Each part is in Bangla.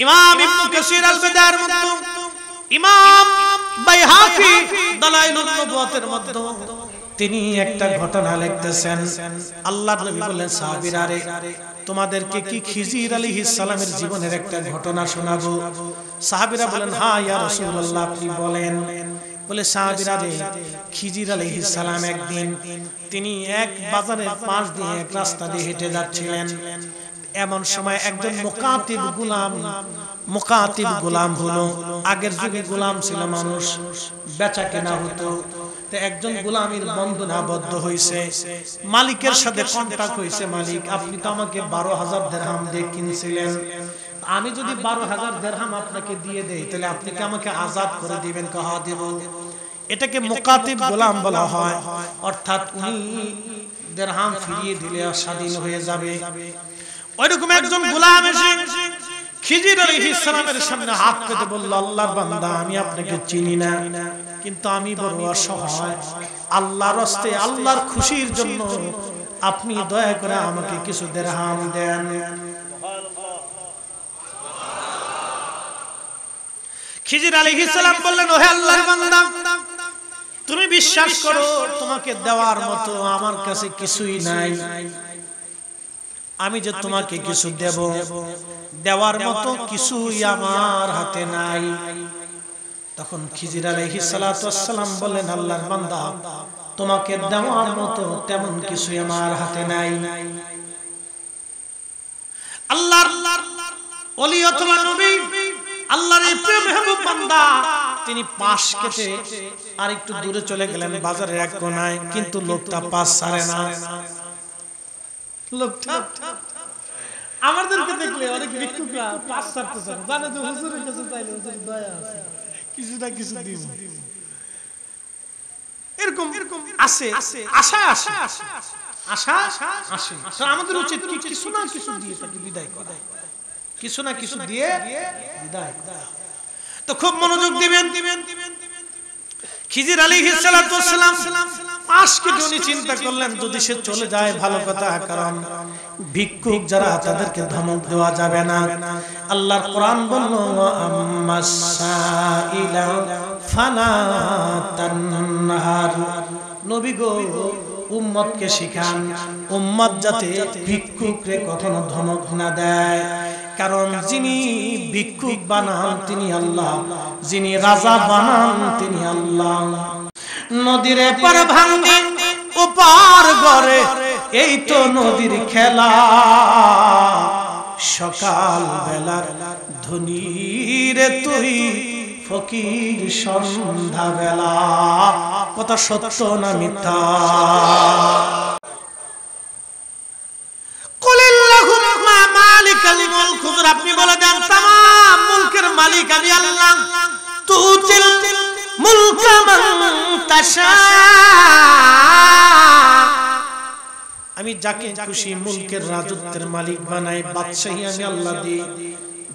ইমাম ইবনে কাসির আল-বিদায়ের মধ্যে, ইমাম বাইহাকি দালাইলুন নবুওয়াতের মধ্যে তিনি একটা ঘটনা লিখতেছেন। আল্লাহর নবী বললেন, সাহাবীরা রে, তোমাদেরকে কি খিজির আলাইহিস সালামের জীবনের একটা ঘটনা শোনাবো? সাহাবীরা বলেন, হ্যাঁ ইয়া রাসূলুল্লাহ, আপনি বলেন। বলে, সাহাবীরা রে, খিজির আলাইহিস সালাম একদিন তিনি এক বাজারের পাশ দিয়ে এক রাস্তা দিয়ে হেঁটে যাচ্ছিলেন। এমন সময় একজন মুকাতিব গোলাম হলো। আগের যুগে গোলাম ছিল, মানুষ বেচা কেনা হতো। একজন গোলামের বন্ধনে আবদ্ধ হয়েছে, মালিকের সাথে কন্টাক্ট হয়েছে। মালিক, আপনি তো আমাকে 12,000 দিরহাম দিয়ে কিনছিলেন, আমি যদি 12,000 দিরহাম আপনাকে দিয়ে দেই তাহলে আপনি কি আমাকে আজাদ করে দিবেন? কাহা দেব। এটাকে মুকাতিব গোলাম বলা হয়, অর্থাৎ উনি দিরহাম ফিরিয়ে দিলে স্বাধীন হয়ে যাবে। ওইরকম একজন গোলাম এসে খিজির আলাইহিস সালামের সামনে হাত পেতে বলল, আল্লাহর বান্দা, আমি আপনাকে চিনি না, কিন্তু আমি বড় অসহায়, আল্লাহর রাস্তায় আল্লাহর খুশির জন্য আপনি দয়া করে আমাকে কিছু দিরহাম দেন। খিজির আলাইহিস সালাম বললেন, ওহে আল্লাহর বান্দা, তুমি বিশ্বাস করো তোমাকে দেওয়ার মতো আমার কাছে কিছুই নাই, আমি যে তোমাকে কিছু দেব, দেওয়ার মতো কিছুই আমার হাতে নাই। তখন খিজির আলাইহিস সালাতু ওয়াস সালাম বললেন, আল্লাহর বান্দা, তোমাকে দেওয়ার মতো তেমন কিছুই আমার হাতে নাই। আল্লাহর ওলি অথবা নবী, আল্লাহর এই প্রিয় মেহবুব বান্দা, তিনি পাশ কেটে আর একটু দূরে চলে গেলেন বাজারের এক কোণায়, কিন্তু লোকটা পাশ ছাড়ে না। লোকটা আমাদেরকে দেখলে অনেক ভিক্ষুকরা পাশ ছাড়তেছে, জানে যে হুজুরের কাছে চাইলে হুজুর দয়া আছে, কিছু না কিছু দিব। এরকম আসে, আশা আসে, আশা আসে। তো আমাদের উচিত কিছু না কিছু দিয়ে তাকে বিদায় করা, কিছু না কিছু দিয়ে বিদায় করা। তো খুব মনোযোগ দিবেন। খিজির আলাইহিস সালাতু ওয়াস সালাম আজকে উনি চিন্তা করলেন, যদি সে চলে যায় ভালো কথা, কারণ ভিক্ষুক যারা তাদেরকে ধমক দেওয়া যাবে না। আল্লাহর কোরআন বলল, আম্মাস সাইলা ফালা তানহার। নবী গো, উম্মতকে শিখান, উম্মত যাতে ভিক্ষুকরে কখনো ধমক না দেয়, কারণ যিনি ভিক্ষুক বানান তিনি আল্লাহ, যিনি রাজা বানান তিনি আল্লাহ। নদীর পার ভাঙ্গে ওপার গড়ে, এই তো নদীর খেলা, সকাল বেলার ধনী রে তুই, ফকির সন্ধ্যা বেলা। কথা সত্য না মিথ্যা? কুলিল্লাহুম্মা মালিকাল মুলক, আপনি বলে দেন तमाम মুলকের মালিক আমি আল্লাহ। তুতিল মুলকা মান তাশা, আমি যাকে খুশি মুলকের রাজত্বের মালিক বানাই, বাদশাহী আমি আল্লাহ দেই,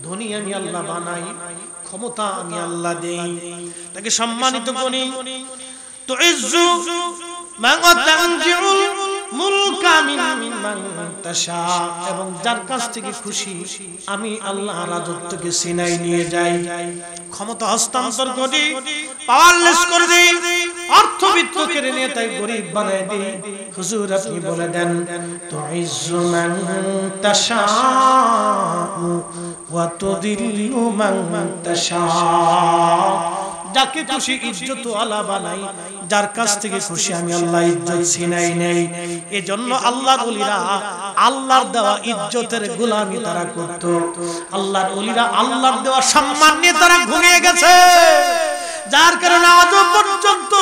ধনী আমি আল্লাহ বানাই, ক্ষমতা আমি আল্লাহ দেই, তাকে সম্মানিত করি। তুইজ্জু মান তানজিউল মুলকা মিম্মান তাশা, এবং যার কাছ থেকে খুশি আমি আল্লাহ রাজত্বকে সিনাই নিয়ে যাই, ক্ষমতা হস্তান্তর করি, পাওয়ারলেস করে দেই, অর্থবিত্ত কেড়ে নিয়ে তাই গরিব বানায় দেই। হুজুর আপনি বলে দেন, তুইজ্জু মান তাশা ওয়া তুযিল্লু মান তাশা, যাকে খুশি ইজ্জত আলা বানাই, যার কাছ থেকে খুশি আমি আল্লাহ ইজ্জত ছিনাই নেই। এজন্য আল্লাহর ওলিরা আল্লাহর দেওয়া ইজ্জতের গোলামি তারা করত। আল্লাহর ওলিরা আল্লাহর দেওয়া সম্মান নিয়ে তারা ঘুমিয়ে গেছে, যার কারণে আজ পর্যন্ত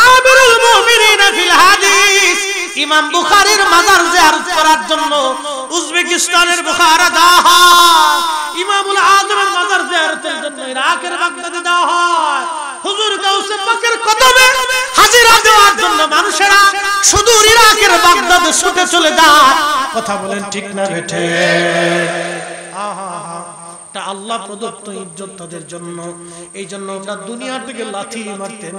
আমিরুল মুমিনিন ফিল হাদিস ইমাম বুখারীর মাজার জিয়ারত করার জন্য উজবেকিস্তানের বুখারা যাওয়া হয়, ইমামুল আযমের মাজার জিয়ারতের জন্য ইরাকের বাগদাদে যাওয়া হয়, হুজুর গাউসে পাকের কদমে হাজিরা দেওয়ার জন্য মানুষেরা সুদূর ইরাকের বাগদাদে ছুটে চলে যায়। কথা বলেন ঠিক না বেঠে? এটা আল্লাহ প্রদত্ত ইজ্জত তাদের জন্য। এই জন্য আমরা দুনিয়া থেকে লাথি মারতেন,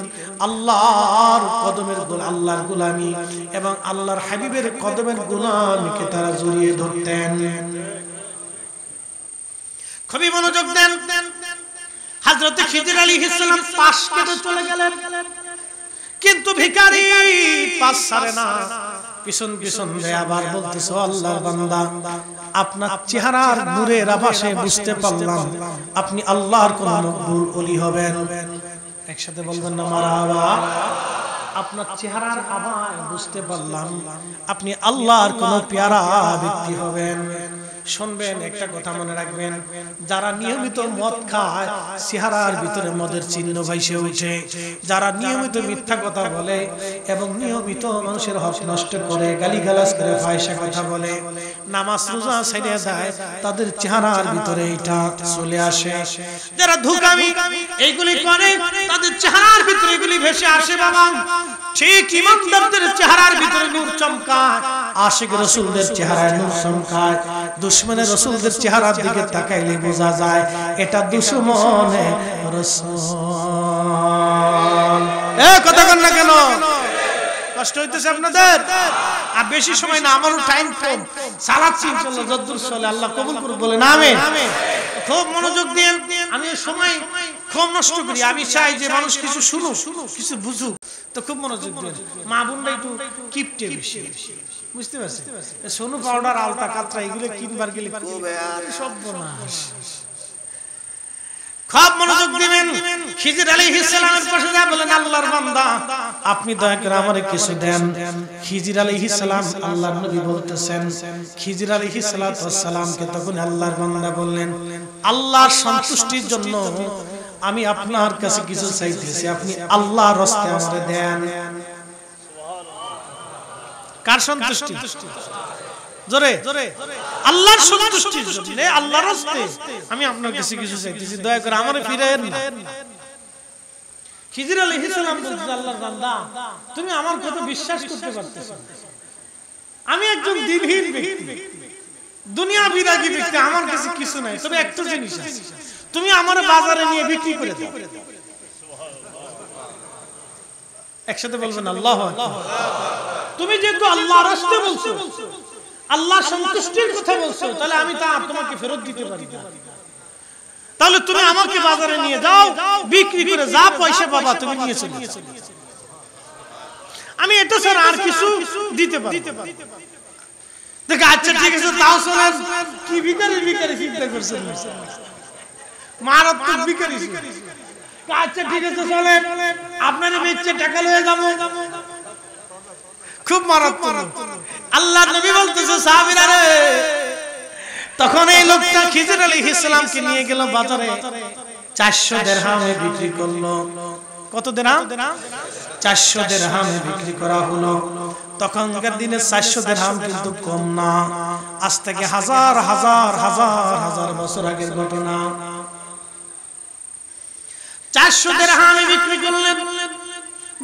আল্লাহর কদমের আল্লাহর গোলামি এবং আল্লাহর হাবিবের কদমের গোলামিকে তারা জড়িয়ে ধরতেন। খুবই মনোযোগ দেন। হযরত খিজির আলাইহিস সালাম পাশ কেটে চলে গেলেন, কিন্তু ভিখারি পাশ ছাড়ে না, পিছন পিছন দিয়ে আবার বলতেছে, আল্লাহর বান্দা, আপনার চেহারার নূরের আভাসে বুঝতে পারলাম আপনি আল্লাহর কোন মকবুল ওলি হবেন। একসাথে বলবেন না মারহাবা। আপনার চেহারার আভায় বুঝতে পারলাম আপনি আল্লাহর কোন পেয়ারা ব্যক্তি হবেন। শুনবেন, একটা কথা মনে রাখবেন, যারা নিয়মিত মদ খায় চেহারার ভিতরে মদের চিহ্ন ভাইসে ওঠে। যারা নিয়মিত মিথ্যা কথা বলে এবং নিয়মিত মানুষের হক নষ্ট করে, গালিগালাজ করে, ফাহিশা কথা বলে, নামাজ রোজা ছেড়ে দেয়, তাদের চেহারার ভিতরে এটা চলে আসে। যারা ধোঁকামি এইগুলি করে তাদের চেহারার ভিতরে এগুলি ভেসে আসে। বাবা, ঠিক ইমানদারদের চেহারার ভিতরে নূর চমকায়, আশিক রাসূলদের চেহারায় নূর চমকায়। দুশমনের রাসূলদের চেহারার দিকে তাকাইলে বোঝা যায় এটা দুশমনে রাসূল। কথা বলেন না কেন? কষ্ট হইতেছে আপনাদের? আর বেশি সময় না, আমারও টাইম কম, চালাচ্ছি ইনশাআল্লাহ যতদূর চলে আল্লাহ কবুল করুন, বলেন আমিন। খুব মনোযোগ দিয়ে, আমি সময় কম নষ্ট করি, আমি চাই যে মানুষ কিছু শুনুক, কিছু বুঝুক, তো খুব মনোযোগ দিয়ে। মা বোনরা একটু কিপটে বেশি, বুঝতে পারছি? সোনু পাউডার, আলতা, কাতরা এগুলো কিনবার গেলে খুব সর্বনাশ। খুব মনোযোগ দিবেন। খিজির আলাইহিস সালামের পাশে যা বলেন, আল্লাহর বান্দা আপনি দয়া করে আমারে কিছু দেন। খিজির আলাইহিস সালাম আল্লাহর নবী বলতেছেন, খিজির আলাইহিস সালামকে তখন আল্লাহর বান্দা বললেন, আল্লাহর সন্তুষ্টির জন্য আমি আপনার কাছে কিছু চাইতেছি, আপনি আল্লাহর রাস্তায় আমারে দেন। কার সন্তুষ্টি? জোরে আল্লাহর সন্তুষ্টির জন্য, আল্লাহর রাস্তায় আমি আপনার কাছে কিছু চাইতেছি, দয়া করে আমারে ফিরায়েন না। খিজির আলাইহিস সালাম বলছেন, আল্লাহর বান্দা তুমি আমার কথা বিশ্বাস করতে পারতেছ না, আমি একজন দিনহীন ব্যক্তি, দুনিয়া বিরাগী ব্যক্তি, আমার কাছে কিছু নাই, তবে একটা জিনিস আছে, তুমি আমার বাজারে নিয়ে বিক্রি করে দাও। একসাথে বলবেন আল্লাহু আকবার। তুমি যেহেতু আল্লাহর রাস্তায় বলছো, আল্লাহ সন্তুষ্টির কথা বলছো, তাহলে আমি তা তোমাকে ফেরত দিতে পারি না। তাহলে তুমি আমাকে বাজারে নিয়ে যাও, বিক্রি করে যা পয়সা পাবা তুমি নিয়ে চলে যাও, আমি এটা স্যার আর কিছু দিতে পারি। দেখ, আচ্ছা ঠিক আছে, তাও চলেন। কি ভিখারি ভিখারি চিন্তা করছেন, মারাত্মক ভিখারি। আচ্ছা ঠিক আছে, চলেন আপনারা বেচে টাকা লয়ে যাবো, খুব মারাত্মক। আল্লাহর নবী বলতেছে, সাহাবীরা রে, তখন এই লোকটা খিজির আলাইহিস সালামকে নিয়ে গেল বাজারে, 400 দিরহামে বিক্রি করলো। কত দিরহাম? 400 দিরহামে বিক্রি করা হলো। তখনকার দিনে 400 দিরহাম কিন্তু কম না, আজ থেকে হাজার হাজার হাজার হাজার বছর আগের ঘটনা। 400 দিরহামে বিক্রি করলেন।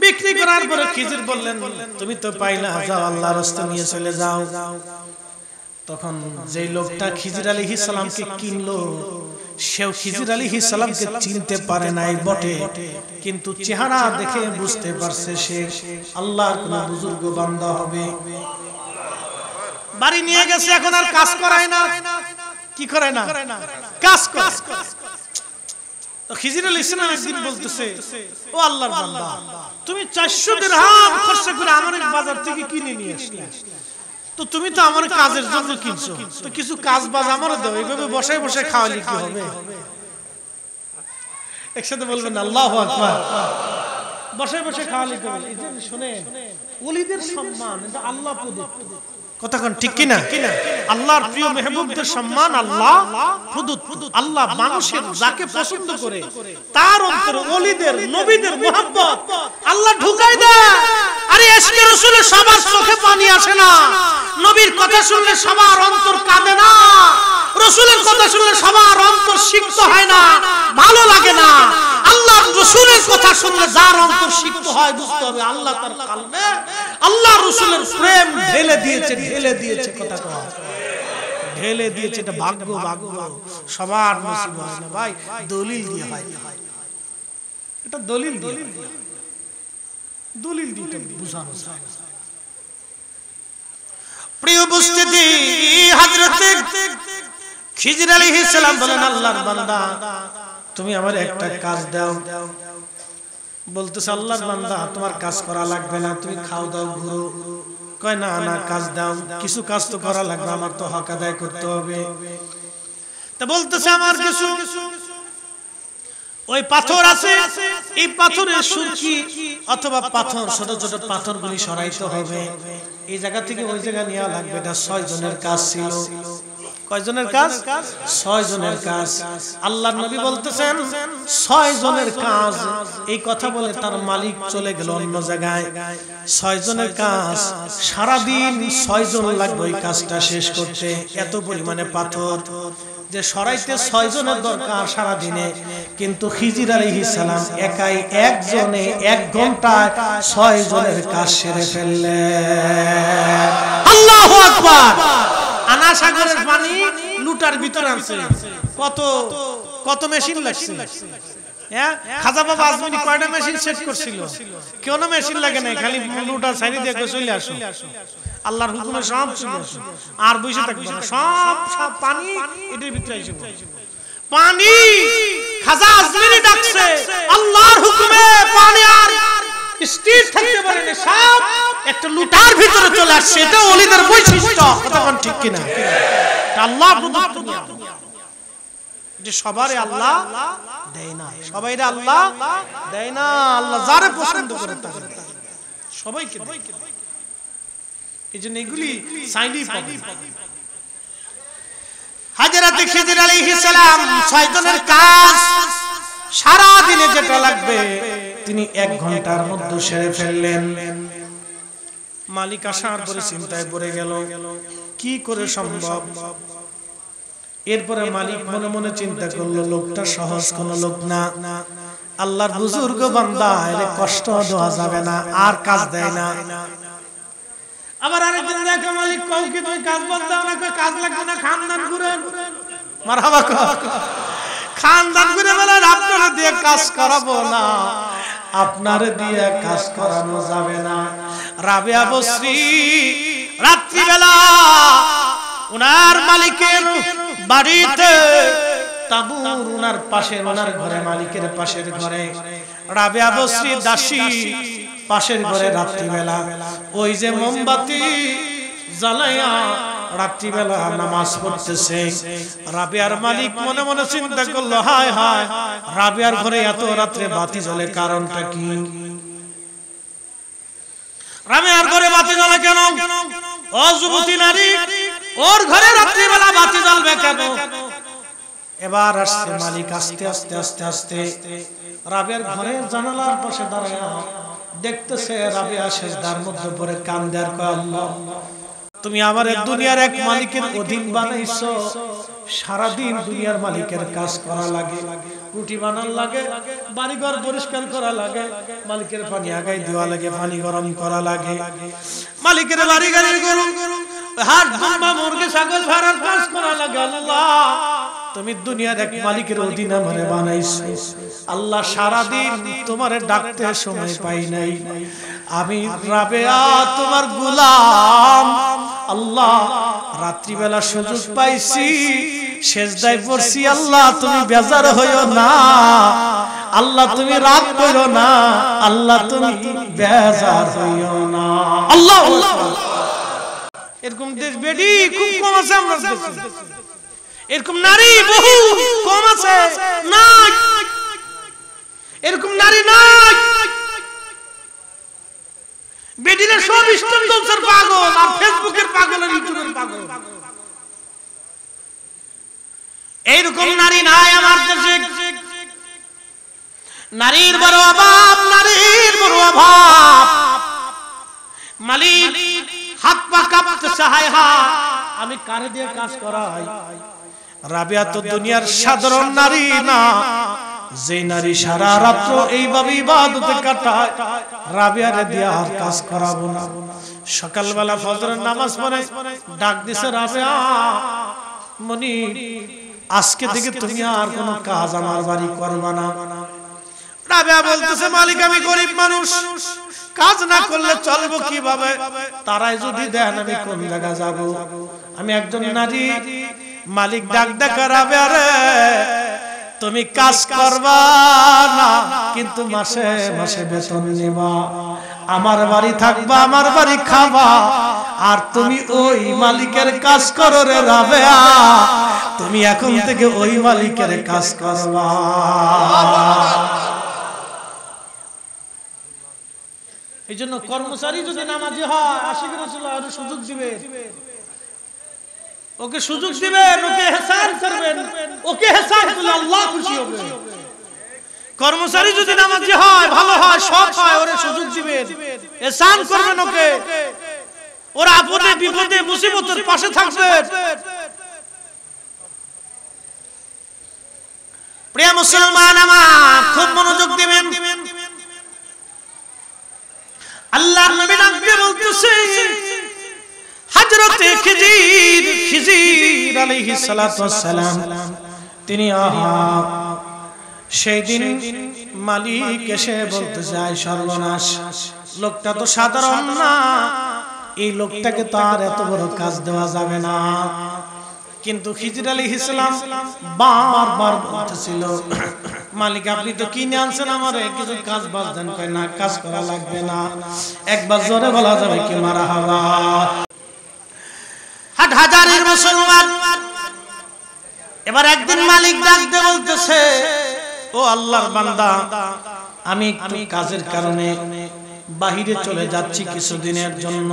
বিক্রি করার পরে খিজির বললেন, তুমি তো পাইলা, যাও আল্লাহর রাস্তায় নিয়ে চলে যাও। তখন যে লোকটা খিজির আলাইহিস সালামকে কিনলো, সেও খিজির আলাইহিস সালামকে চিনতে পারে নাই বটে, কিন্তু চেহারা দেখে বুঝতে পারছে সে আল্লাহর কোন বুজুর্গ বান্দা হবে। বাড়ি নিয়ে গেছে, এখন আর কাজ করায় না। কি করে না? কাজ করে। তো খিজির আলাইহিস সালাম একদিন বলতেছে, ও আল্লাহর বান্দা, তুমি 400 দিরহাম খরচ করে আমার বাজার থেকে কিনে নিয়ে আসলে, তো তুমি তো আমার কাজের জন্য কিনছো, তো কিছু কাজ বাজ আমারও দাও, এইভাবে বসায় বসায় খাওয়ালে কি হবে? একসাথে বলবেন আল্লাহু আকবার। বসায় বসায় খাওয়ালে কি হবে? এই যে শুনেন, ওলিদের সম্মান এটা আল্লাহ প্রদত্ত। কতক্ষণ ঠিক কিনা? আল্লাহর প্রিয় মেহবুবদের সম্মান আল্লাহ প্রদত্ত। আল্লাহ মানুষের যাকে পছন্দ করে তার অন্তরে ওলিদের, নবীদের মুহাব্বত আল্লাহ ঢুকাই দেয়। আরে ইশকে রাসূলে সবার চোখে পানি আসে না, নবীর কথা শুনলে সবার অন্তর কাঁদে না, রাসূলের কথা শুনলে সবার অন্তর সিক্ত হয় না, ভালো লাগে না। আল্লাহর রাসূলের কথা শুনলে যার অন্তর সিক্ত হয়, বুঝতে হবে আল্লাহ তার কলবে আল্লাহ রাসূলের প্রেম ঢেলে দিয়েছে, ঢেলে দিয়েছে। কথা কয় ঢেলে দিয়েছে, এটা ভাগ্য, ভাগ্য সবার নসিব হয় না ভাই, দলিল দিয়ে হয়। এটা দলিল দিয়ে, দলিল দিয়ে বুঝানো যায়। প্রিয় উপস্থিতি, হযরত খিজির আলাইহিস সালাম বলেন আল্লাহর বান্দা তুমি আমার একটা কাজ দাও। বলতেছে আল্লাহর বান্দা তোমার কাজ করা লাগবে না, তুমি খাও দাও ঘুরো। কয় না না কাজ দাও, কিছু কাজ তো করা লাগবে, আমার তো হক আদায় করতে হবে। তা বলতেছে আমার কিছু ওই পাথর আছে, এই পাথরের সুরকি অথবা পাথর ছোট ছোট পাথরগুলি সরাইতে হবে, এই জায়গা থেকে ওই জায়গা নেওয়া লাগবে। এটা 6 জনের কাজ ছিল। কয়জনের কাজ? 6 জনের কাজ। আল্লাহর নবী বলতেছেন 6 জনের কাজ। এই কথা বলে তার মালিক চলে গেল অন্য জায়গায়। 6 জনের কাজ, সারা দিন 6 জন লাগবে এই কাজটা শেষ করতে। এত পরিমাণে পাথর যে সরাইতে 6 জনের দরকার সারা দিনে, কিন্তু খিজির আলাইহিস সালাম একাই একজনে 1 ঘন্টায় 6 জনের কাজ সেরে ফেললেন। আল্লাহু আকবার। আনা সাগরের পানি লুটার ভিতরে আছে। কত কত মেশিন লাগছে, হ্যাঁ? খাজা বাবা আজমিনী কয়টা মেশিন সেট করছিল? কেউ না মেশিন লাগে না, খালি লুটা ছাইরি দিয়ে চলে আসো। আল্লাহর হুকুমে সব চলে আসো, আর বসে থাকবে না। সব সব পানি এটার ভিতরে এসে পানি। খাজা আজমিনী ডাকছে আল্লাহর হুকুমে পানি আর স্থির থাকতে পারে না, সব একটা লুটার ভিতরে চলে আসছে। এটা ওলিদের বৈশিষ্ট্য। কথা কোন ঠিক কিনা? আল্লাহ প্রদত্ত নিয়ম, যে সবারে আল্লাহ দেয় না, সবাইরে আল্লাহ দেয় না। আল্লাহ যারে পছন্দ করে তাকে সবাইকে দেয়। এইজন্য এগুলি সাইনি পাবে। হযরত খিজির আলাইহিস সালাম 6 জনের কাজ সারা দিনে যেটা লাগবে তিনি 1 ঘন্টার মধ্যে সেরে ফেললেন। মালিক আসার পরে চিন্তায় পড়ে গেল কি করে সম্ভব। এরপরে মালিক মনে মনে চিন্তা করলো লোকটা সহজ কোনো লোক না, আল্লাহর বুজুর্গ বান্দা, এর কষ্ট দেওয়া যাবে না, আর কাজ দেয় না। আবার আরেকদিন দেখে মালিক কও কি তুমি কাজ বল দাও না, কই কাজ লাগবে না, খানদান ঘুরেন। মারহাবা কও, খানদান ঘুরে বলেন আপনারা দিয়ে কাজ করাবো না, আপনারে দিয়ে কাজ করানো যাবে না। রাবিয়া বসরি রাত্রি বেলা উনার মালিকের বাড়িতে তাবুর, উনার পাশে, উনার ঘরে, মালিকের পাশের ঘরে রাবিয়া বসরি দাসী পাশের ঘরে রাত্রিবেলা ওই যে মোমবাতি জ্বালায়া রাত্রিবেলা নামাজ পড়তেছে। রাবিয়ার মালিক মনে মনে চিন্তা করলো হায় হায়, রাবিয়ার ঘরে এত রাত্রে বাতি জ্বলে, কারণটা কি? রাবিয়ার ঘরে বাতি জ্বলে কেন? ও যুবতী নারী, ওর ঘরে রাত্রিবেলা বাতি জ্বলবে কেন? এবার আসছে মালিক আস্তে আস্তে আস্তে আস্তে রাবিয়ার ঘরের জানালার পাশে দাঁড়ায়া দেখতেছে রাবিয়া সেজদার মধ্যে পড়ে কান্দে আর কয় আল্লাহ তুমি আমার দুনিয়ার এক মালিকের অধীন বানাইছো, সারা দিন দুনিয়ার মালিকের কাজ করা লাগে, রুটি বানান লাগে, বাড়িঘর পরিষ্কার করা লাগে, মালিকের পানি আগাই দেওয়া লাগে, পানি গরম করা লাগে, মালিকের বাড়ি গাড়ির গরু হাট দুম্বা মুরগি ছাগল ভরার কাজ করা লাগে। আল্লাহ তুমি দুনিয়ার এক মালিকের অধীন আমারে বানাইছো, আল্লাহ সারা দিন তোমারে ডাকতে সময় পাই নাই, আমি রাবেয়া তোমার গোলাম, আল্লাহ রাত্রিবেলা সুযোগ পাইছি, সেজদায় পড়ছি, আল্লাহ তুমি বেজার হইও না, আল্লাহ তুমি রাগ করো না, আল্লাহ তুমি বেজার হইও না। আল্লাহ এরকম দেশ বেডি খুব কম আছে, আমরা এরকম নারী বহু কম আছে, নাই এরকম নারী নাই। বেডিরা সব স্টোন জলসার পাগল, আর ফেসবুকের পাগল, আর ইউটিউবের পাগল। এইরকম নারী নাই আমার দেশে। নারীর বড় অভাব, নারীর বড় অভাব। মালিক হাত পা কাঁপতেছে, হায় হায় আমি কারে দিয়ে কাজ করাই। রাবিয়া তো দুনিয়ার সাধারণ নারী না, যে নারী সারা রাত্র এইভাবে ইবাদতে কাটায়, রাবিয়ারে দিয়ে আর কাজ করাবো না। সকালবেলা ফজরের নামাজ পড়ে ডাক দিছে, রাবিয়া মনি আজকে থেকে তুমি আর কোনো কাজ আমার বাড়ি করবা না। রাবিয়া বলতেছে মালিক আমি গরিব মানুষ, কাজ না করলে চলবো কিভাবে? তারাই যদি দেন আমি কোন জায়গা যাব? আমি একজন নারী, মালিক ডাক ডাকাবে, আরে তুমি কাজ করবা না কিন্তু মাসে মাসে বেতন নিবা, আমার বাড়ি থাকবা, আমার বাড়ি খাবা, আর তুমি ওই মালিকের কাজ করো রে রাবেয়া, তুমি এখন থেকে ওই মালিকের কাজ করবা। এই জন্য কর্মচারী যদি নামাজি হয় আশিক রাসূলুল্লাহ ওকে সুযোগ দিবে, ওকে সুযোগ দিবেন, ওকে ইহসান করবেন, ওকে ইহসান করলে আল্লাহ খুশি হবে। কর্মচারী যদি নামাজি হয়, ভালো হয়, সৎ হয়, ওরে সুযোগ দিবেন, ইহসান করবেন, ওকে ওর আপদে বিপদে মুসিবতের পাশে থাকবেন। প্রিয় মুসলমান আমার খুব মনোযোগ দিবেন। আল্লাহর নবী ডাকতে বলতেছে, হযরতে খিজির আলাইহিস সালাতু ওয়াস সালাম তিনি সেই দিন মালিক এসে বলতে যায়, সর্বনাশ, লোকটা তো সাধারণ না, এই লোকটাকে তো আর এত বড় কাজ দেওয়া যাবে না। কিন্তু খিজির আলাইহিস সালাম বারবার বলতেছিল, মালিক আপনি তো কিনে আনছেন আমারে, কিছু কাজ বাজ দেন। কয় না, কাজ করা লাগবে না, একবার জোরে বলা যাবে কি মারহাবা। হাট হাজারের মুসলমান, এবার একদিন মালিক ডাকতে বলতেছে, ও আল্লাহর বান্দা, আমি একটু কাজের কারণে বাহিরে চলে যাচ্ছি কিছুদিনের জন্য,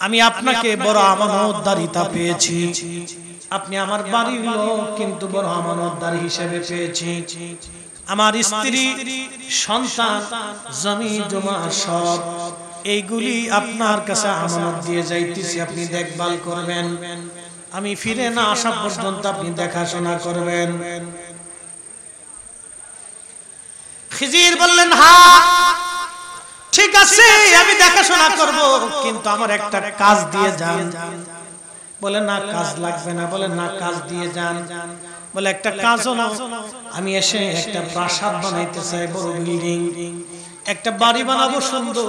আমি আপনাকে বড় আমানতদারিতা পেয়েছি, আপনি আমার বাড়ির লোক কিন্তু বড় আমানতদার হিসেবে পেয়েছি, আমার স্ত্রী সন্তান জমি জমা সব এইগুলি আপনার কাছে আমানত দিয়ে যাইতেছি, আপনি দেখভাল করবেন, আমি ফিরে না আসা পর্যন্ত আপনি দেখাশোনা করবেন। খিজির বললেন, হ্যাঁ ঠিক আছে, আমি দেখাশোনা করব, কিন্তু আমার একটা কাজ দিয়ে যান। বলে না, কাজ লাগবে না। বলে না, কাজ দিয়ে যান। বলে একটা কাজ হলো, আমি এসে একটা প্রাসাদ বানাইতে চাই, বড় বিল্ডিং, একটা বাড়ি বানাবো সুন্দর,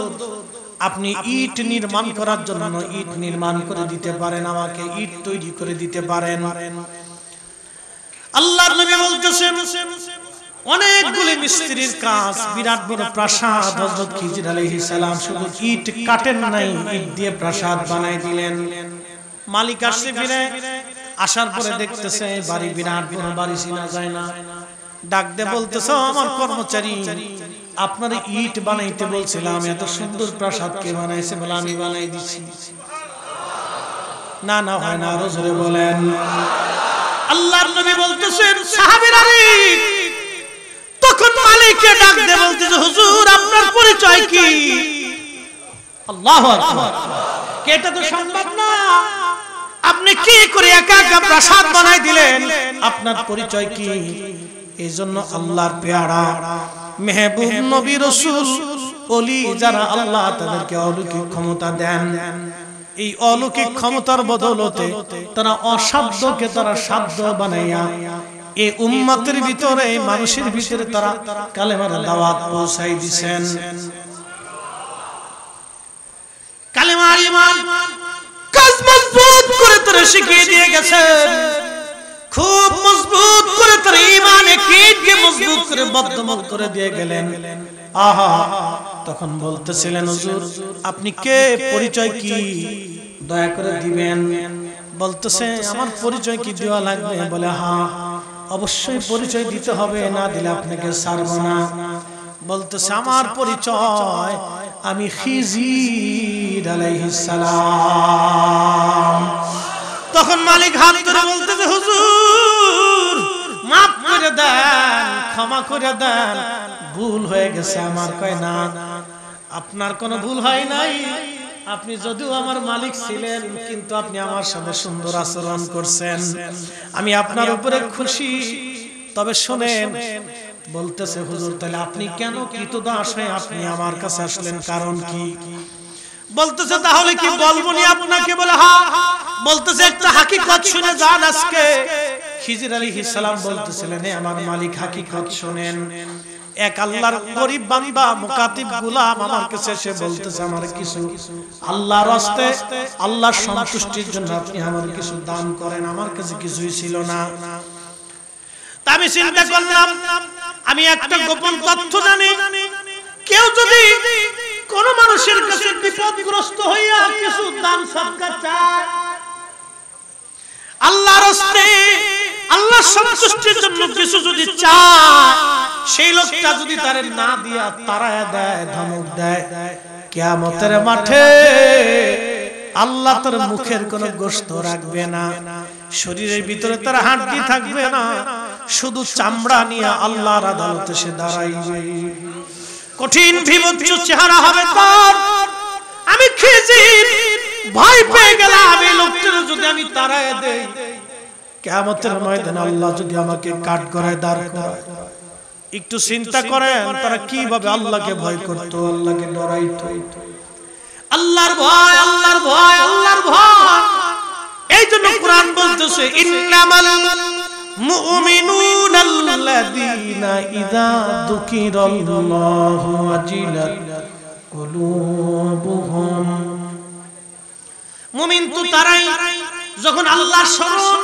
আপনি ইট নির্মাণ করার জন্য ইট নির্মাণ করে দিতে পারেন, আমাকে ইট তৈরি করে দিতে পারেন। আল্লাহর নবী বলতেছেন, অনেকগুলি মিস্ত্রির কাজ, বিরাট বড় প্রাসাদ হযরত খিজির আলাইহিস সালাম শুধু ইট কাটেন নাই, ইট দিয়ে প্রাসাদ বানাই দিলেন। মালিক আসছে, ফিরে আসার পরে দেখতেছে বাড়ি বিরাট বড় বাড়ি, চিনা যায় না। ডাক দিয়ে বলতেছে, আমার কর্মচারী, আপনার ইট বানাইতে বলছিলাম, এত সুন্দর প্রাসাদ কে বানাইছে? বলে আমি বানাই দিছি। না না, হয় না, আরো জোরে বলেন। আল্লাহর নবী বলতেছেন, সাহাবীরা তখন মালিককে ডাক দিয়ে বলতেছে, হুজুর আপনার পরিচয় কি? আল্লাহু আকবার, এটা তো সম্ভব না, আপনি কি করে একা একা প্রাসাদ বানাই দিলেন, আপনার পরিচয় কি? এইজন্য আল্লাহর পেয়ারা মেহবুব নবী রাসূল ওলি যারা, আল্লাহ তাদেরকে অলৌকিক ক্ষমতা দেন, এই অলৌকিক ক্ষমতার বদৌলতে তারা অসাধ্যকে তারা সাধ্য বানাইয়া এই উম্মতের ভিতরে, মানুষের ভিতরে তারা কালেমার দাওয়াত পৌঁছাই দিবেন। কালেমার ঈমান কাজ মজবুত করে তারা শিখিয়ে দিয়ে গেছেন, খুব মজবুত করে তারা ঈমানে কীটকে মজবুত করে বদ্ধমূল করে দিয়ে গেলেন। আহা, তখন বলতেছিলেন, হুজুর আপনি কে, পরিচয় কি, দয়া করে দিবেন। বলতেছে, আমার পরিচয় কি দেওয়া লাগবে? বলে হ্যাঁ, অবশ্যই পরিচয় দিতে হবে, না দিলে আপনাকে ছাড়ব না। বলতেছে, আমার পরিচয়, আমি খিজির আলাইহিস সালাম। তখন মালিক হাত ধরে বলতেছে, হুজুর মাফ করে দেন, ক্ষমা করে দেন, ভুল হয়ে গেছে আমার। কয় না, আপনার কোনো ভুল হয় নাই, আপনি যদিও আমার মালিক ছিলেন, কিন্তু আপনি আমার সাথে সুন্দর আচরণ করছেন, আমি আপনার উপরে খুশি। তবে শুনেন, বলতেছে, হুজুর তাহলে আপনি কেন কৃতদাস হয়ে আপনি আমার কাছে আসলেন, কারণ কি? বলতেছে, তাহলে কি বলবো নি আপনাকে? বলে হ্যাঁ। বলতেছে, একটা হাকিকত শুনে যান আজকে। খিজির আলাইহিস সালাম বলতেছিলেন, আমার মালিক হাকিকত শুনেন, এক আল্লাহর গরীব বান্দা মুকাতিব গোলাম আমার কাছে এসে বলতেছে আমার কিছু আল্লাহর রাস্তায় আল্লাহর সন্তুষ্টির জন্য আপনি আমার কিছু দান করেন। আমার কাছে কিছুই ছিল না। আমি চিন্তা করলাম আমি একটা গোপন তথ্য জানি, কেউ যদি কোন মানুষের কাছে বিপদগ্রস্ত হইয়া কিছু দান সদকা চায়, আল্লাহর রাস্তায় আল্লাহর সন্তুষ্টির জন্য কিছু যদি চায়, সেই লোকটা যদি তারে না দিয়া তাড়ায়া দেয়, ধমক দেয়, কিয়ামতের মাঠে আল্লাহ তার মুখের কোনো গোশত রাখবে না, শরীরের ভিতরে তার হাড্ডি থাকবে না, শুধু চামড়া নিয়ে আল্লাহর আদালতে সে দাঁড়াইবে। কঠিন বিভৎস চেহারা হবে তার। আমি খিজির ভয় পেয়ে গেলাম, এই লোকটার যদি আমি তাড়ায়া দেই, কিয়ামতের ময়দানে আল্লাহ যদি আমাকে কাঠগড়ায় দাঁড় করায়। একটু চিন্তা করেন তারা কিভাবে আল্লাহকে ভয় করতো, আল্লাহকে ডরাইতো। আল্লাহর ভয়, আল্লাহর ভয়, আল্লাহর ভয়। এই জন্য কোরআন বলতেছে ইন্নামাল মুমিনুনা আল্লাযীনা ইযা যুকিরাল্লাহু ওয়াজিলাত কুলুবুহুম। মুমিন তো তারাই যখন আল্লাহর স্মরণ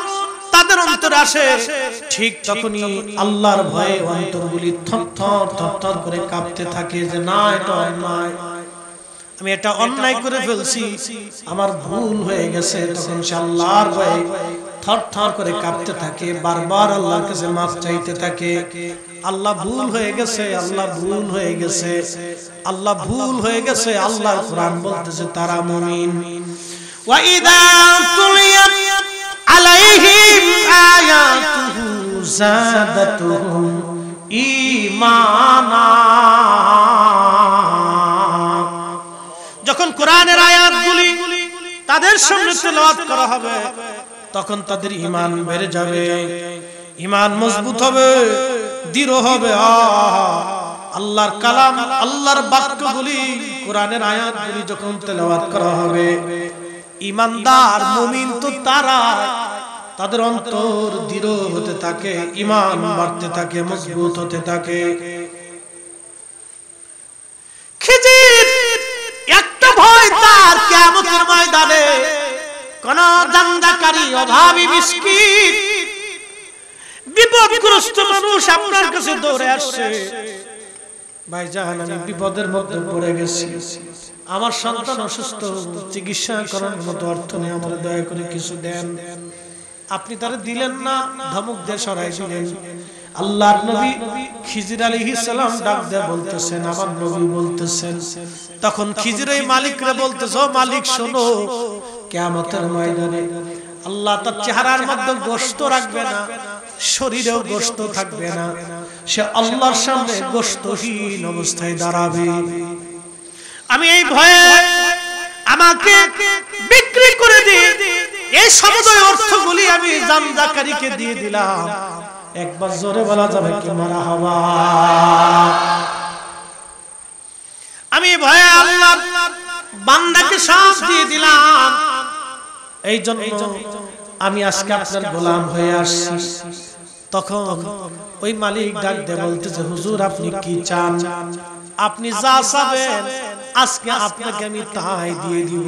তাদের অন্তরে আসে, ঠিক তখনই আল্লাহর ভয়ে অন্তরগুলি থরথর থরথর করে কাঁপতে থাকে যে না, এটা অন্যায়, আমি এটা অন্যায় করে ফেলছি, আমার ভুল হয়ে গেছে। তখন সে আল্লাহর ভয়ে থরথর করে কাঁপতে থাকে, বারবার আল্লাহর কাছে মাফ চাইতে থাকে। আল্লাহ ভুল হয়ে গেছে, আল্লাহ ভুল হয়ে গেছে, আল্লাহ ভুল হয়ে গেছে। আল্লাহর কোরআন বলতেছে তারা মুমিন। ওয়া ইযা তুলিয়াত আলাইহিম আয়াতুহু যাদাতুহুম ঈমানা। যখন কোরআনের আয়াতগুলি তাদের সামনে তেলাওয়াত করা হবে, তখন তাদের ঈমান বেড়ে যাবে, ঈমান মজবুত হবে, দৃঢ় হবে। আল্লাহর কালাম, আল্লাহর বাক্যগুলি, কোরআনের আয়াতগুলি যখন তেলাওয়াত করা হবে, ঈমানদার মুমিন তো তারা, তাদের অন্তর দৃঢ় হতে থাকে, ঈমান বাড়তে থাকে, মজবুত হতে থাকে। খিজির একটা ভয় তার, কিয়ামতের ময়দানে কোন দান্দাকারী, অভাবী, মিসকিন, বিপদগ্রস্ত মানুষ আপনার কাছে দৌড়ে আসছে, ভাইজান আমি বিপদের মধ্যে পড়ে গেছি, আমার সন্তান অসুস্থ, চিকিৎসা করার মতো অর্থ নেই, আমার দয়া করে কিছু দেন। আপনি তারে দিলেন না, ধমক দিয়ে সরাই দিলেন। আল্লাহর নবী খিজির আলাইহিস সালাম ডাক দিয়ে বলতেছেন, আমার নবী বলতেছেন, তখন খিজির এই মালিকরে বলতেছে, ও মালিক শোনো, কিয়ামতের ময়দানে আল্লাহ তার চেহারার মধ্যে গোশত রাখবে না, শরীরেও গোশত থাকবে না, সে আল্লাহর সামনে গোশতহীন অবস্থায় দাঁড়াবে। আমি এই ভয়ে আমাকে বিক্রি করে দিয়ে এই সমুদয় অর্থগুলি আমি জামদাকারীকে দিয়ে দিলাম। একবার জোরে বলা যাবে কি মারহাবা? আমি ভয়ে আল্লাহর বান্দাকে সব দিয়ে দিলাম। এই জন্য আমি আজকে আপনার গোলাম হয়ে আসছি। তখন ওই মালিক ডাক দিয়ে বলতেছে, হুজুর আপনি কি চান? আপনি যা চাবেন আজকে আপনাকে আমি তাই দিয়ে দিব।